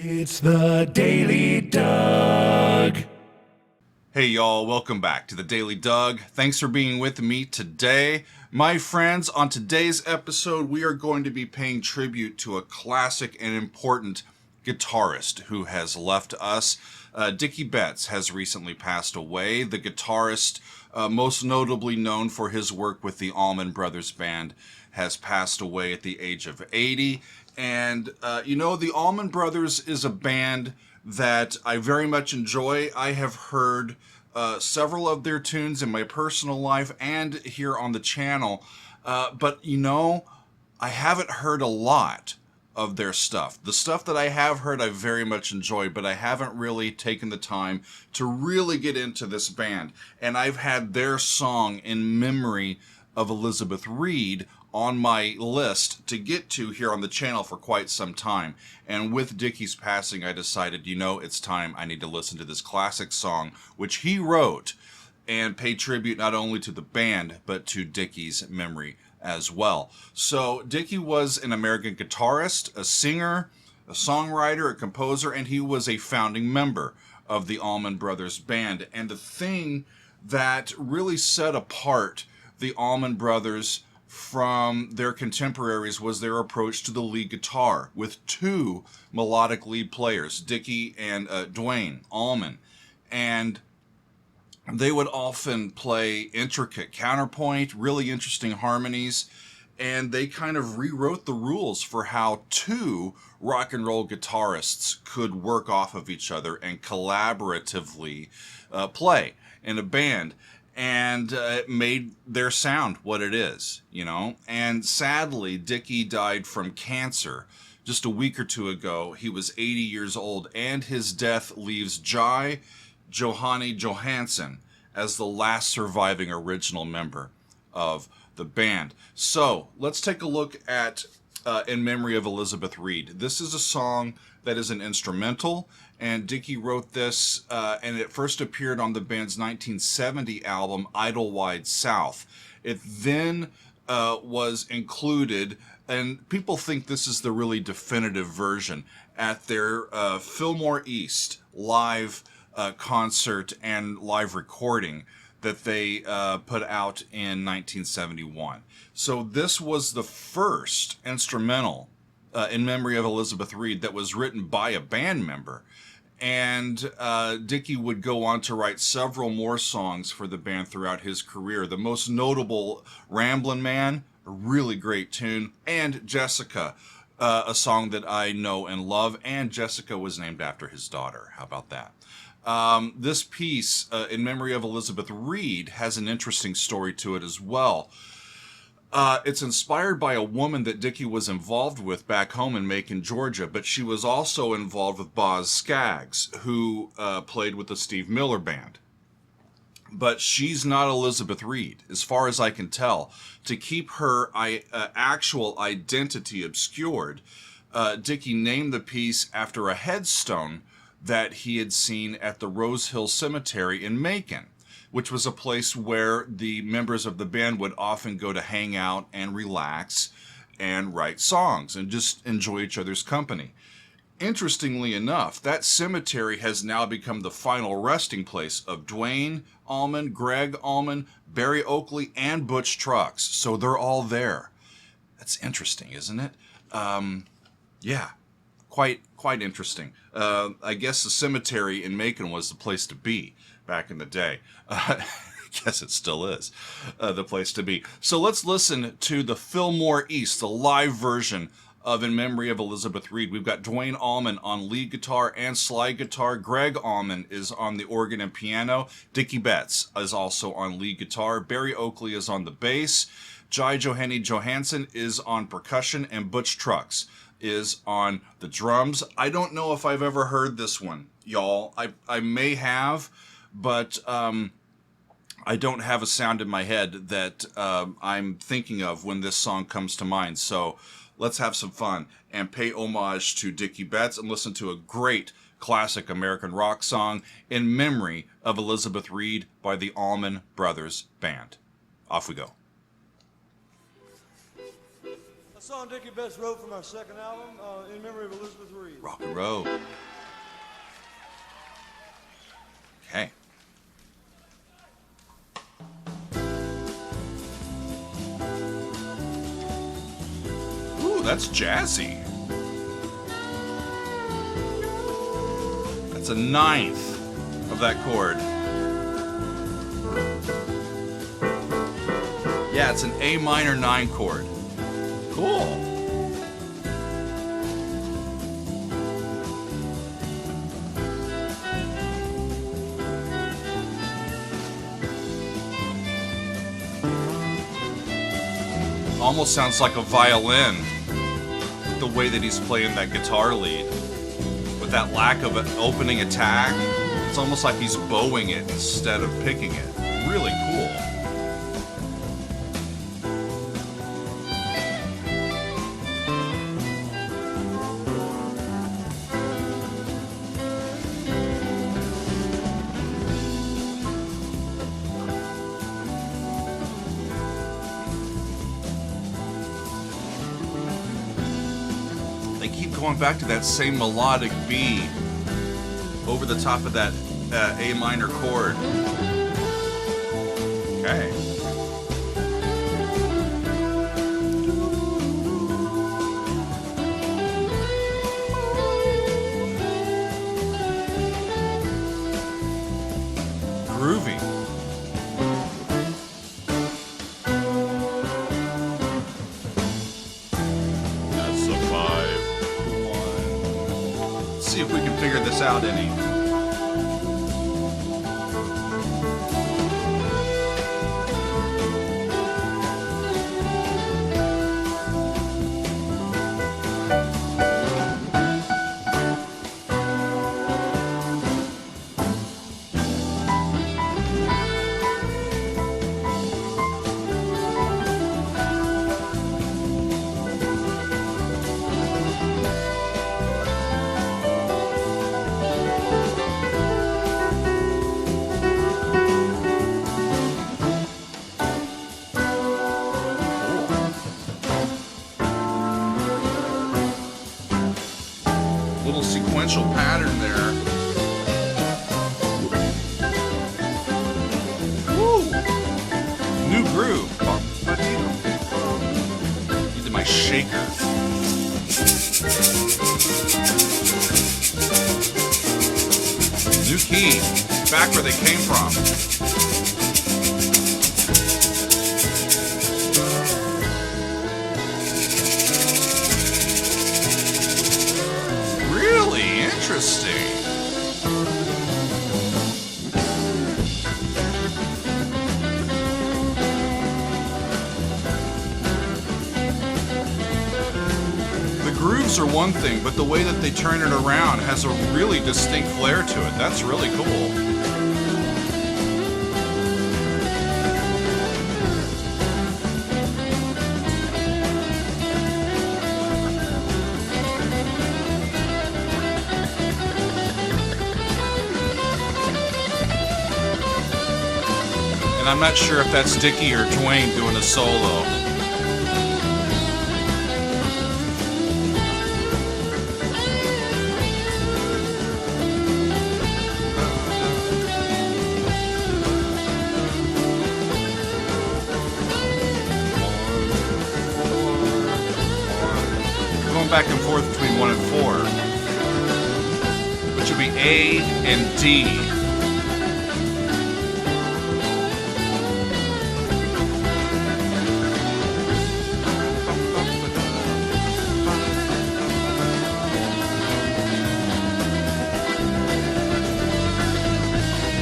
It's the Daily Doug. Hey y'all, welcome back to the Daily Doug. Thanks for being with me today. My friends, on today's episode, we are going to be paying tribute to a classic and important guitarist who has left us. Dicky has recently passed away. The guitarist, most notably known for his work with the Allman Brothers Band, has passed away at the age of 80. And, the Allman Brothers is a band that I very much enjoy. I have heard several of their tunes in my personal life and here on the channel. But I haven't heard a lot of their stuff. The stuff that I have heard, I very much enjoyed, but I haven't really taken the time to really get into this band. And I've had their song In Memory of Elizabeth Reed on my list to get to here on the channel for quite some time. And with Dicky's passing, I decided, it's time. I need to listen to this classic song, which he wrote, and pay tribute not only to the band, but to Dicky's memory as well. So Dicky was an American guitarist, a singer, a songwriter, a composer, and he was a founding member of the Allman Brothers Band. And the thing that really set apart the Allman Brothers from their contemporaries was their approach to the lead guitar, with two melodic lead players, Dicky and Dwayne Allman. And they would often play intricate counterpoint, really interesting harmonies, and they kind of rewrote the rules for how two rock and roll guitarists could work off of each other and collaboratively play in a band. And it made their sound what it is, And sadly, Dicky died from cancer just a week or two ago. He was 80 years old, and his death leaves Johanny Johansson as the last surviving original member of the band. So let's take a look at In Memory of Elizabeth Reed. This is a song that is an instrumental, and Dicky wrote this, and it first appeared on the band's 1970 album, Idlewild South. It then was included, and people think this is the really definitive version, at their Fillmore East live concert and live recording that they put out in 1971. So this was the first instrumental In Memory of Elizabeth Reed that was written by a band member. And Dicky would go on to write several more songs for the band throughout his career. The most notable, Ramblin' Man, a really great tune, and Jessica, a song that I know and love, and Jessica was named after his daughter. How about that? This piece, In Memory of Elizabeth Reed, has an interesting story to it as well. It's inspired by a woman that Dicky was involved with back home in Macon, Georgia, but she was also involved with Boz Scaggs, who played with the Steve Miller Band. But she's not Elizabeth Reed, as far as I can tell. To keep her actual identity obscured, Dicky named the piece after a headstone that he had seen at the Rose Hill Cemetery in Macon, which was a place where the members of the band would often go to hang out and relax and write songs and just enjoy each other's company. Interestingly enough, that cemetery has now become the final resting place of Dwayne Allman, Greg Allman, Barry Oakley, and Butch Trucks. So they're all there. That's interesting, isn't it? Yeah, quite interesting. I guess the cemetery in Macon was the place to be back in the day. I guess it still is the place to be. So let's listen to the Fillmore East, the live version of In Memory of Elizabeth Reed. We've got Dwayne Allman on lead guitar and slide guitar. Greg Allman is on the organ and piano. Dicky Betts is also on lead guitar. Barry Oakley is on the bass. Johanny Johansson is on percussion, and Butch Trucks is on the drums. I don't know if I've ever heard this one, y'all. I may have, but I don't have a sound in my head that I'm thinking of when this song comes to mind. So let's have some fun and pay homage to Dicky Betts and listen to a great classic American rock song, In Memory of Elizabeth Reed by the Allman Brothers Band. Off we go. A song Dicky Betts wrote from our second album, In Memory of Elizabeth Reed. Rock and roll. that's jazzy. That's a ninth of that chord. Yeah, it's an A minor 9 chord. Cool. Almost sounds like a violin, the way that he's playing that guitar lead. With that lack of an opening attack, it's almost like he's bowing it instead of picking it. Really cool. They keep going back to that same melodic B over the top of that A minor chord. Okay. Groovy. That's a 5-1. Let's see if we can figure this out any. Little sequential pattern there. Woo! New groove. Into my shaker. New key. Back where they came from. Interesting. The grooves are one thing, but the way that they turn it around has a really distinct flair to it. That's really cool. I'm not sure if that's Dicky or Dwayne doing a solo. Going back and forth between 1 and 4, which would be A and D.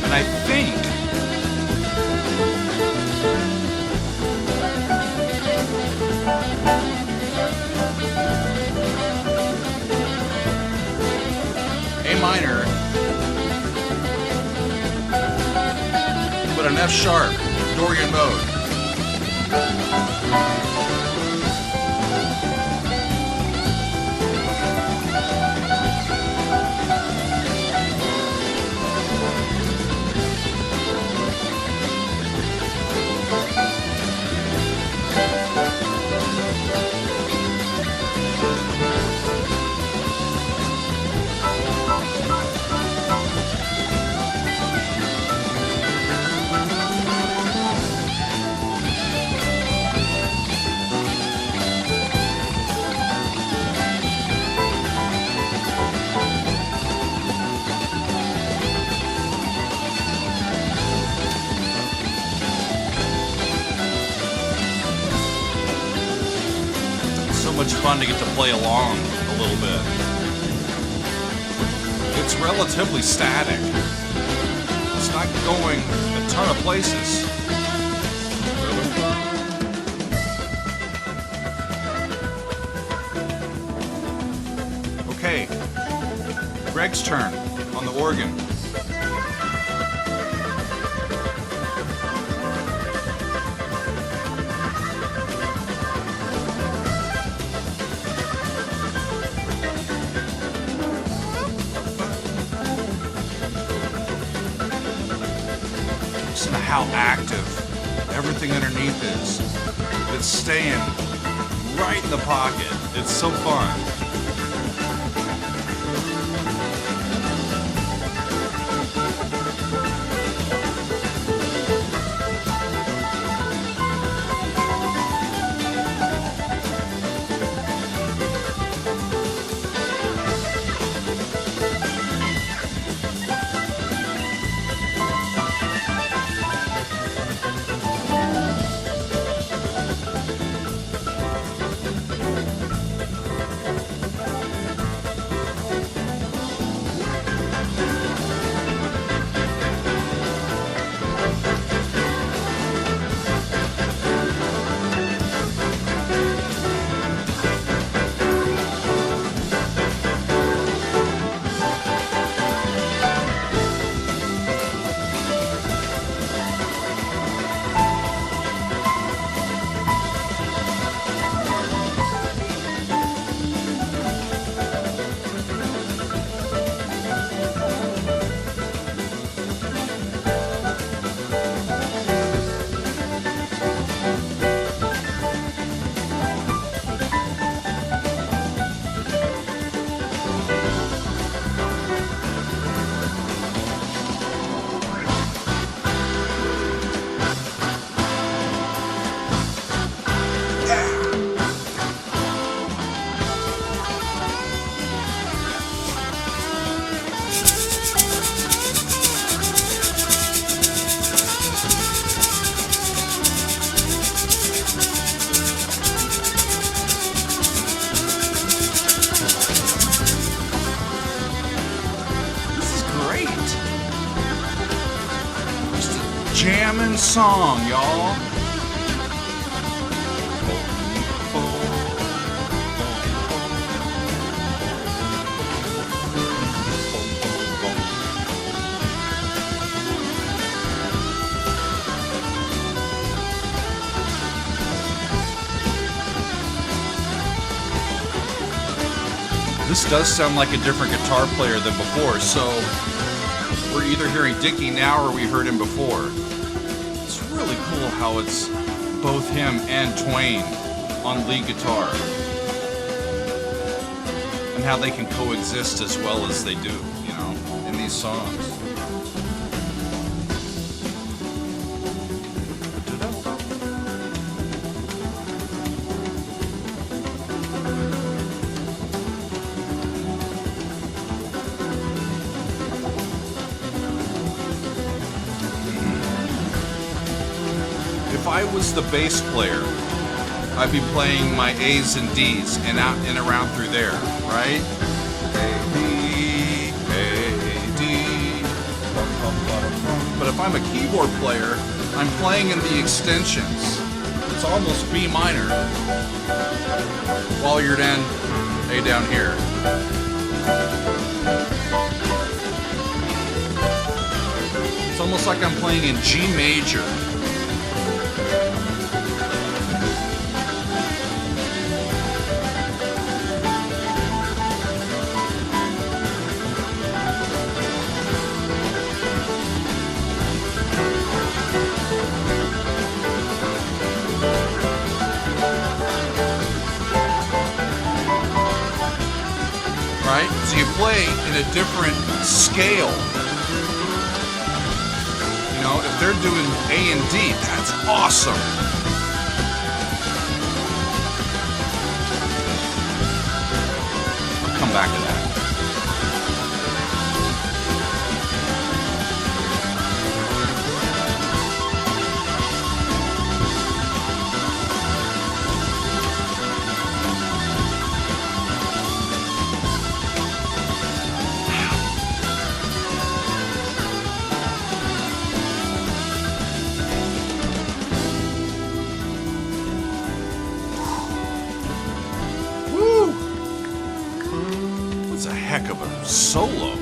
And I think A minor, but an F sharp, Dorian mode. much fun to get to play along a little bit. It's relatively static. It's not going a ton of places. Okay, Greg's turn on the organ. Listen to how active everything underneath is. It's staying right in the pocket. It's so fun. Jamming song, y'all. This does sound like a different guitar player than before, so we're either hearing Dicky now or we heard him before. It's really cool how it's both him and Twain on lead guitar, and how they can coexist as well as they do, you know, in these songs. If I was the bass player, I'd be playing my A's and D's and out and around through there, right? A, B, A, D. But if I'm a keyboard player, I'm playing in the extensions. It's almost B minor, while you're then A down here. It's almost like I'm playing in G major. Right? So you play in a different scale. You know, if they're doing A and D, that's awesome. I'll come back to that. solo.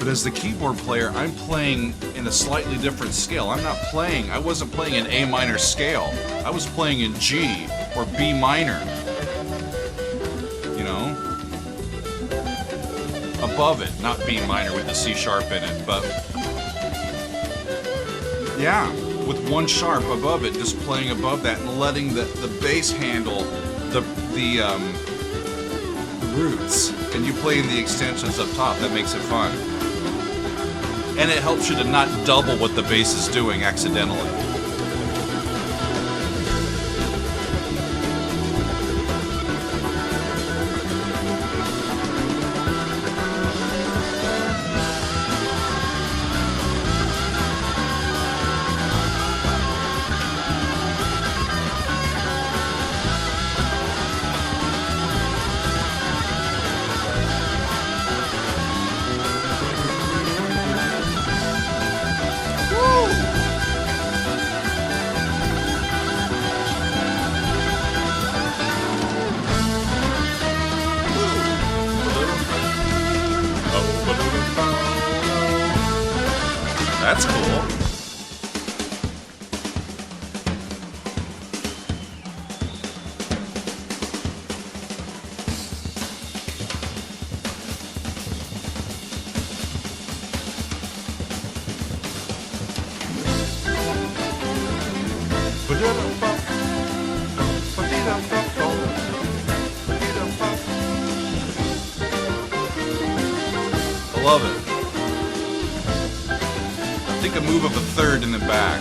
But as the keyboard player, I'm playing in a slightly different scale. I wasn't playing an A minor scale. I was playing in G or B minor. You know? Above it, not B minor with the C sharp in it, but yeah, with one sharp above it, just playing above that and letting the bass handle the roots, and you play in the extensions up top. That makes it fun. And it helps you to not double what the bass is doing accidentally. That's cool. I love it. I think a move of a third in the back.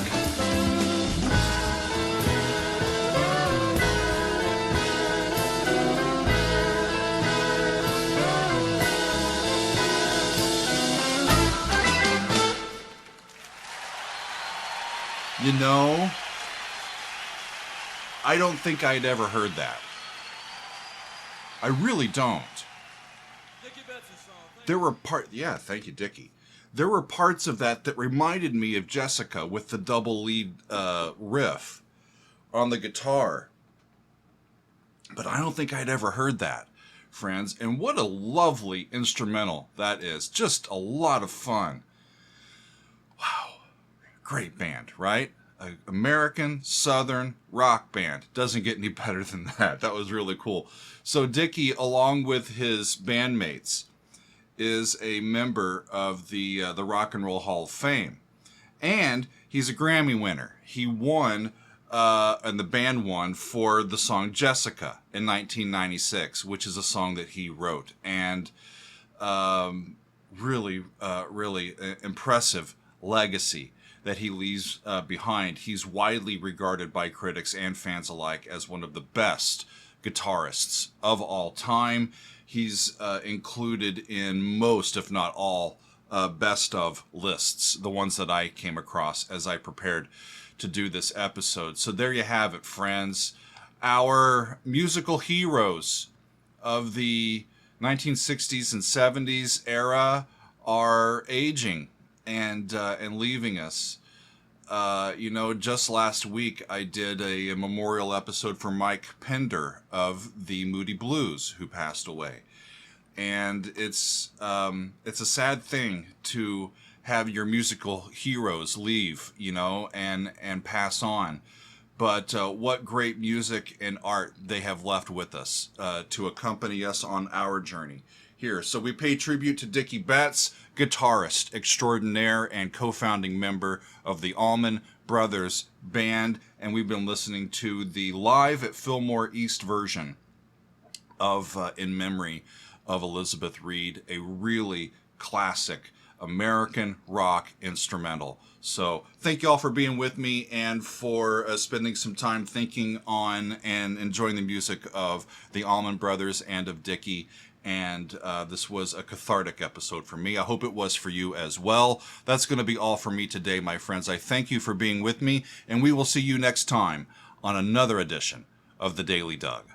You know, I don't think I'd ever heard that. I really don't. There were yeah, thank you, Dicky. There were parts of that reminded me of Jessica with the double lead riff on the guitar. But I don't think I'd ever heard that, friends. And what a lovely instrumental that is. Just a lot of fun. Wow. Great band, right? An American Southern rock band. Doesn't get any better than that. That was really cool. So Dicky, along with his bandmates, is a member of the Rock and Roll Hall of Fame. And he's a Grammy winner. He won, and the band won, for the song Jessica in 1996, which is a song that he wrote. And really impressive legacy that he leaves behind. He's widely regarded by critics and fans alike as one of the best guitarists of all time. He's included in most, if not all, best of lists, the ones that I came across as I prepared to do this episode. So there you have it, friends. Our musical heroes of the 1960s and 70s era are aging and leaving us. Just last week I did a memorial episode for Mike Pender of the Moody Blues, who passed away. And it's a sad thing to have your musical heroes leave, and pass on. But what great music and art they have left with us to accompany us on our journey here. So we pay tribute to Dicky Betts, guitarist extraordinaire and co-founding member of the Allman Brothers Band, and we've been listening to the live at Fillmore East version of In Memory of Elizabeth Reed, a really classic American rock instrumental. So thank you all for being with me and for spending some time thinking on and enjoying the music of the Allman Brothers and of Dicky. And this was a cathartic episode for me. I hope it was for you as well. That's going to be all for me today, my friends. I thank you for being with me, and we will see you next time on another edition of The Daily Doug.